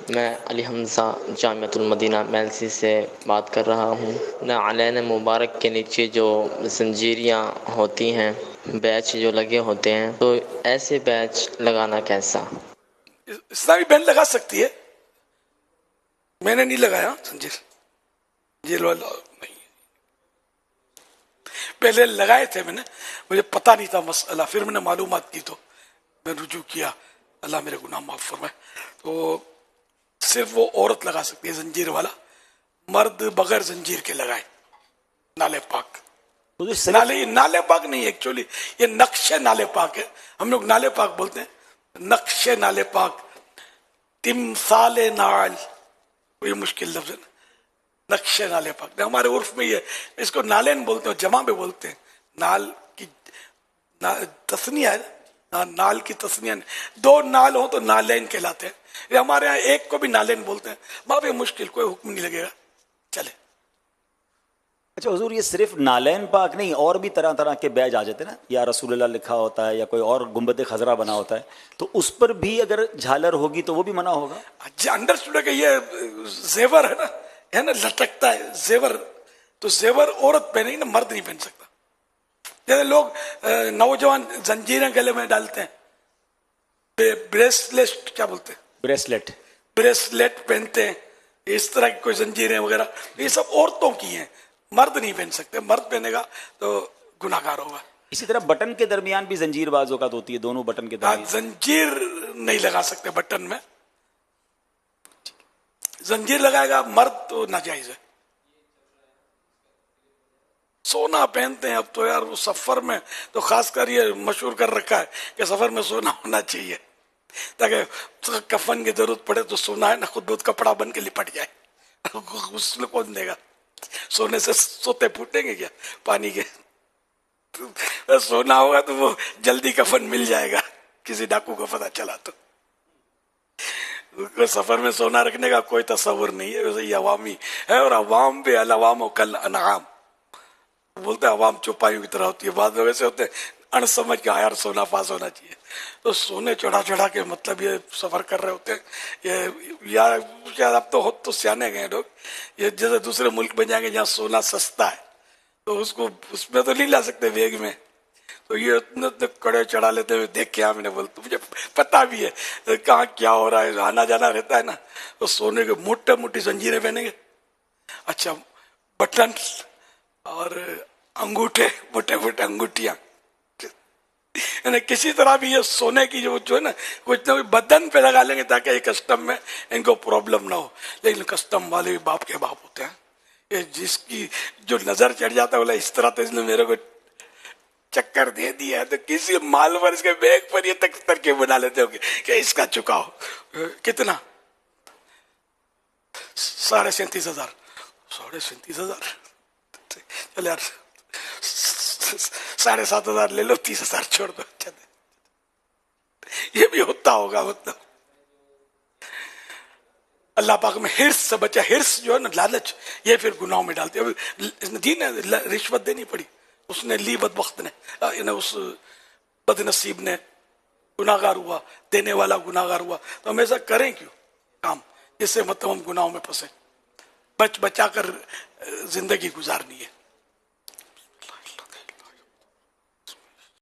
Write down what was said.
میں علی حمزہ جامعۃ المدینہ میلسی سے بات کر رہا ہوں۔ نعلین مبارک کے نیچے جو زنجیریاں ہوتی ہیں، بیچ جو لگے ہوتے ہیں، تو ایسے بیچ لگانا کیسا؟ اسلامی بہن لگا سکتی ہے، میں نے نہیں لگایا زنجیر، یہ نہیں، پہلے لگائے تھے میں نے، مجھے پتہ نہیں تھا مسئلہ، پھر میں نے معلومات کی تو میں رجوع کیا، اللہ میرے گناہ معاف فرمائے۔ تو صرف وہ عورت لگا سکتی ہے زنجیر والا، مرد بغیر زنجیر کے لگائے نالے پاک۔ نالے پاک نہیں ایکچولی، یہ نقش نالے پاک ہے، ہم لوگ نالے پاک بولتے ہیں، نقش نالے پاک، تمثال نال، یہ مشکل لفظ ہے، نقش نالے پاک ہمارے عرف میں یہ، اس کو نالین بولتے ہیں، جمع میں بولتے ہیں، نال کی تسنیہ ہے، نال کی تسنیہ، دو نال ہوں تو نالین کہلاتے ہیں، یہ ہمارے ہاں ایک کو بھی نالین بولتے ہیں، بابے مشکل، کوئی حکم نہیں لگے گا، چلے۔ اچھا حضور، یہ صرف نالین پاک نہیں، اور بھی طرح طرح کے بیج آ جاتے ہیں نا، یا رسول اللہ لکھا ہوتا ہے یا کوئی اور گنبد خضرا بنا ہوتا ہے، تو اس پر بھی اگر جھالر ہوگی تو وہ بھی منع ہوگا؟ انڈرسٹوڈ ہے کہ یہ زیور ہے نا لٹکتا ہے زیور، تو زیور عورت پہنے گی نا، مرد نہیں پہن سکتا۔ جیسے لوگ نوجوان زنجیریں گلے میں ڈالتے ہیں، بریسلیٹ کیا بولتے ہیں، بریسلیٹ پہنتے ہیں، اس طرح کی کوئی زنجیریں وغیرہ، یہ سب عورتوں کی ہیں، مرد نہیں پہن سکتے، مرد پہنے گا تو گناہ گار ہوگا۔ اسی طرح بٹن کے درمیان بھی زنجیر بعض اوقات ہوتی ہے، دونوں بٹن کے درمیان زنجیر نہیں لگا سکتے بٹن میں، زنجیر لگائے گا مرد تو ناجائز ہے۔ سونا پہنتے ہیں اب تو یار، وہ سفر میں تو خاص کر یہ مشہور کر رکھا ہے کہ سفر میں سونا ہونا چاہیے، تاکہ کفن کی ضرورت پڑے تو سونا ہے نا خود بہت کپڑا بن کے لپٹ جائے، غسل کون دے گا؟ سونے سے سوتے پھوٹیں گے کیا پانی کے؟ سونا ہوگا تو وہ جلدی کفن مل جائے گا، کسی ڈاکو کو پتہ چلا تو۔ سفر میں سونا رکھنے کا کوئی تصور نہیں ہے، ویسے یہ عوامی ہے، اور عوام بھی العوام کل انعام، بولتے ہیں عوام چوپایوں کی طرح ہوتی ہے، بعض لوگ ایسے ہوتے ہیں ان سمجھ کے یار سونا پاس ہونا چاہیے، تو سونے چڑھا چڑھا کے مطلب یہ سفر کر رہے ہوتے ہیں، یہ یا اب تو سیانے گئے لوگ، یہ جیسے دوسرے ملک میں جائیں گے جہاں سونا سستا ہے تو اس میں تو نہیں لا سکتے بیگ میں، تو یہ اتنے کڑے چڑھا لیتے ہوئے دیکھ کے میں نے بولتا، مجھے پتا بھی ہے کہاں کیا ہو رہا ہے، آنا جانا رہتا ہے نا، تو سونے کے موٹے موٹی زنجیریں پہنیں گے، اچھا بٹن اور انگوٹھے، موٹے موٹے انگوٹھیاں، یعنی کسی طرح بھی یہ سونے کی جو ہے نا کچھ نہ کچھ بدن پہ لگا لیں گے تاکہ یہ کسٹم میں ان کو پرابلم نہ ہو، لیکن کسٹم والے بھی باپ کے باپ ہوتے ہیں، یہ جس کی جو نظر چڑھ جاتا ہے بولا اس طرح تو اس نے میرے کو چکر دے دیا ہے، تو کسی مال پر اس کے بیگ پر یہ تک ترکیب بنا لیتے ہو کہ اس کا چکاؤ کتنا، 37,500، 37,500، چل یار 7,500 لے لو، 30,000 چھوڑ دو، یہ بھی ہوتا ہوگا مطلب۔ اللہ پاک میں ہرس سے بچا، ہرس جو ہے نا لالچ، یہ پھر گناہوں میں ڈالتے ہیں، دین نے رشوت دینی پڑی، اس نے لی بدبخت نے، اس بد نصیب نے گناہ گار ہوا، دینے والا گناہ گار ہوا، تو ہم ایسا کریں کیوں کام جس سے مطلب ہم گناہوں میں پھنسے؟ بچا کر زندگی گزارنی ہے۔